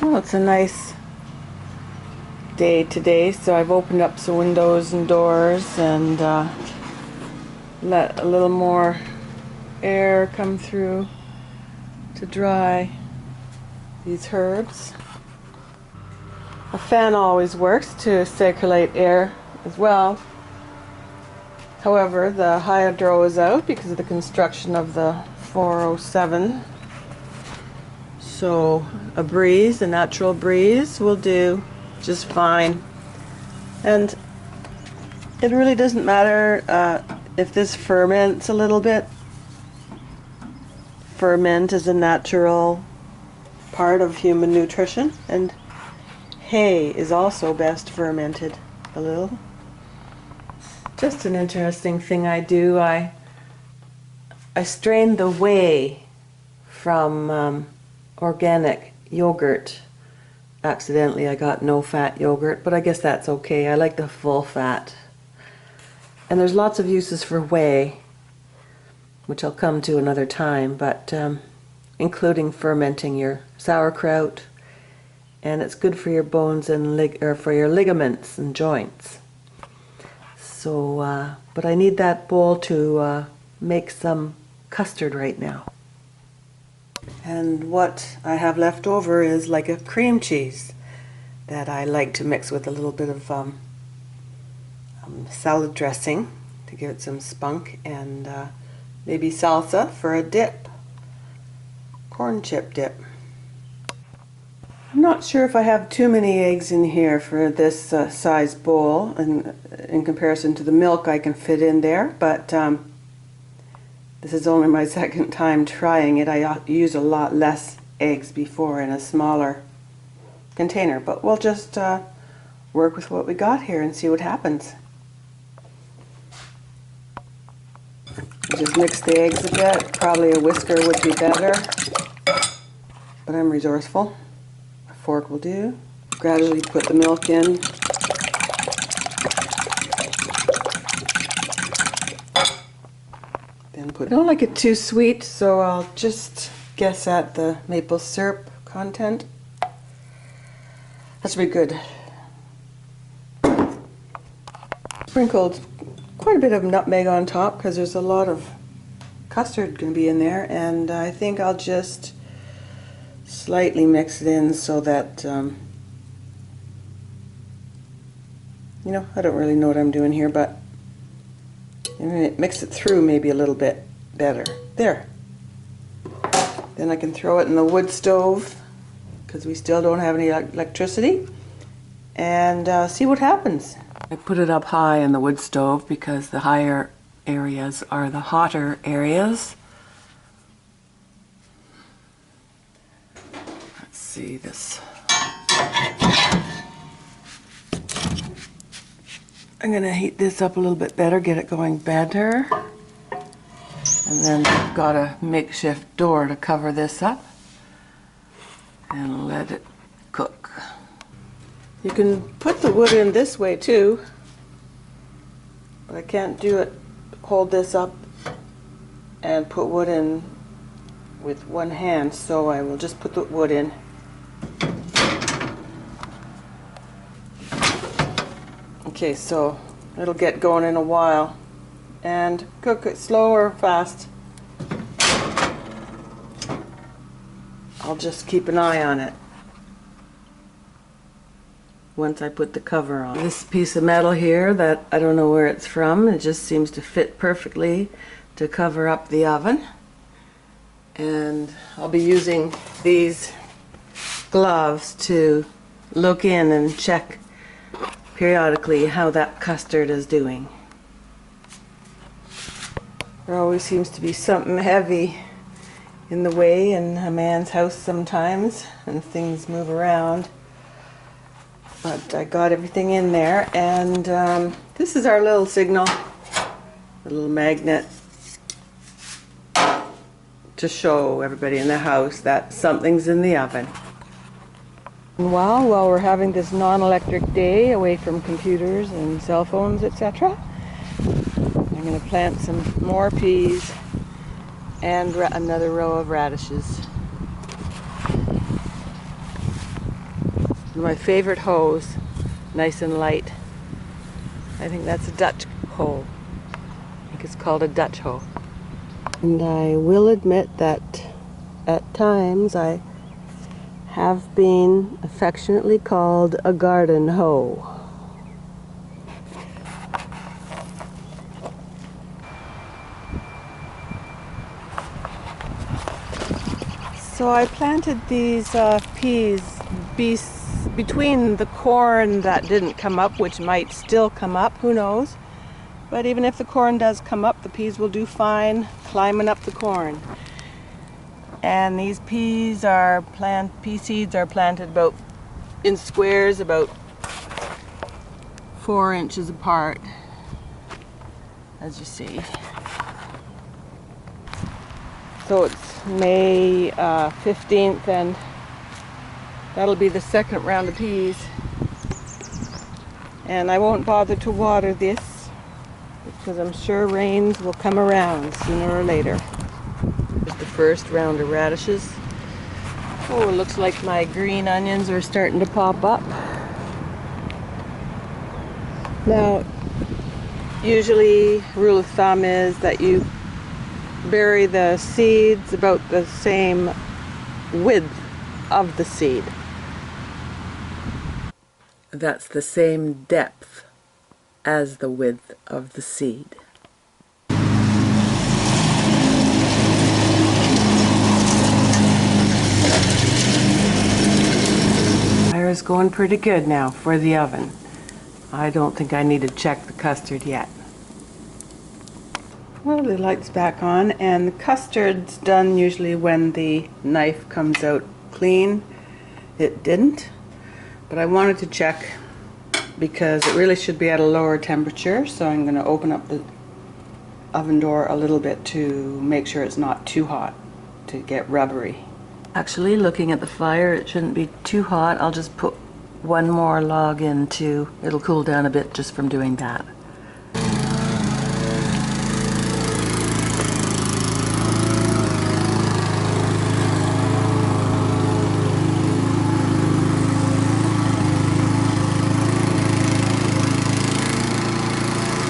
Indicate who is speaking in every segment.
Speaker 1: Well, it's a nice day today, so I've opened up some windows and doors and let a little more air come through to dry these herbs. A fan always works to circulate air as well. However, the hydro is out because of the construction of the 407. So a breeze, a natural breeze, will do just fine. And it really doesn't matter if this ferments a little bit. Ferment is a natural part of human nutrition, and hay is also best fermented a little. Just an interesting thing I do. I strain the whey from organic yogurt. Accidentally I got no fat yogurt, but I guess that's okay. I like the full fat. And there's lots of uses for whey, which I'll come to another time, but including fermenting your sauerkraut, and it's good for your bones and for your ligaments and joints. So, but I need that bowl to make some custard right now. And what I have left over is like a cream cheese that I like to mix with a little bit of salad dressing to give it some spunk, and maybe salsa for a dip, corn chip dip. I'm not sure if I have too many eggs in here for this size bowl, and in comparison to the milk I can fit in there, but this is only my second time trying it. I used a lot less eggs before in a smaller container, but we'll just work with what we got here and see what happens. Just mix the eggs a bit. Probably a whisker would be better, but I'm resourceful. A fork will do. Gradually put the milk in. Then I don't like it too sweet, so I'll just guess at the maple syrup content. That should be good. Sprinkled quite a bit of nutmeg on top because there's a lot of custard going to be in there, and I think I'll just slightly mix it in so that you know, I don't really know what I'm doing here, but mix it through maybe a little bit better. There. Then I can throw it in the wood stove because we still don't have any electricity, and see what happens. I put it up high in the wood stove because the higher areas are the hotter areas. Let's see this. I'm going to heat this up a little bit better, get it going better. And then I've got a makeshift door to cover this up and let it cook. You can put the wood in this way too, but I can't do it, hold this up and put wood in with one hand, so I will just put the wood in. Okay, so it'll get going in a while, and cook it slow or fast. I'll just keep an eye on it once I put the cover on. This piece of metal here that I don't know where it's from, it just seems to fit perfectly to cover up the oven. And I'll be using these gloves to look in and check periodically how that custard is doing. There always seems to be something heavy in the way in a man's house sometimes, and things move around. But I got everything in there, and this is our little signal, a little magnet to show everybody in the house that something's in the oven. And while we're having this non-electric day away from computers and cell phones, etc., I'm going to plant some more peas and another row of radishes. My favorite hose, nice and light. I think that's a Dutch hoe. I think it's called a Dutch hoe. And I will admit that at times I have been affectionately called a garden hoe. So I planted these peas between the corn that didn't come up, which might still come up, who knows. But even if the corn does come up, the peas will do fine climbing up the corn. And these pea seeds are planted about in squares about 4 inches apart, as you see. So it's May 15th, and that'll be the second round of peas. And I won't bother to water this because I'm sure rains will come around sooner or later. Here's the first round of radishes. Oh, it looks like my green onions are starting to pop up. Now, usually rule of thumb is that you bury the seeds about the same width of the seed. That's the same depth as the width of the seed. Fire is going pretty good now for the oven. I don't think I need to check the custard yet. Well, the light's back on, and the custard's done usually when the knife comes out clean. It didn't, but I wanted to check because it really should be at a lower temperature, so I'm going to open up the oven door a little bit to make sure it's not too hot to get rubbery. Actually, looking at the fire, it shouldn't be too hot. I'll just put one more log in too. It'll cool down a bit just from doing that.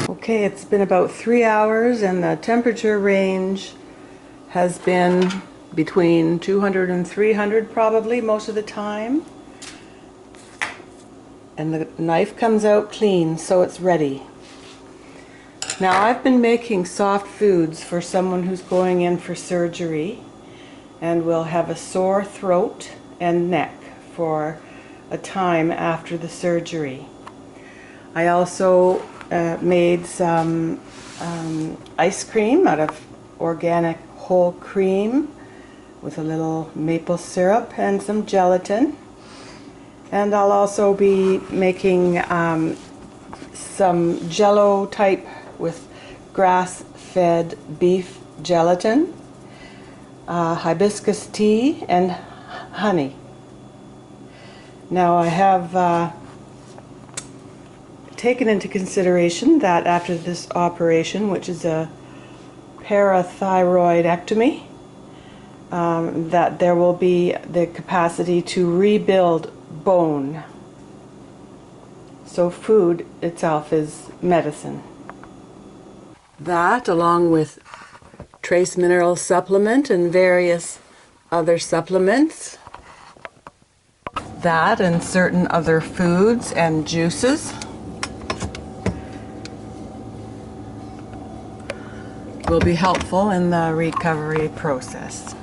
Speaker 1: Okay, it's been about 3 hours, and the temperature range has been between 200 and 300 probably most of the time. And the knife comes out clean, so it's ready. Now, I've been making soft foods for someone who's going in for surgery and will have a sore throat and neck for a time after the surgery. I also made some ice cream out of organic whole cream with a little maple syrup and some gelatin. And I'll also be making some jello type with grass-fed beef gelatin, hibiscus tea, and honey. Now, I have taken into consideration that after this operation, which is a parathyroidectomy, that there will be the capacity to rebuild bone. So food itself is medicine. That, along with trace mineral supplement and various other supplements, that and certain other foods and juices will be helpful in the recovery process.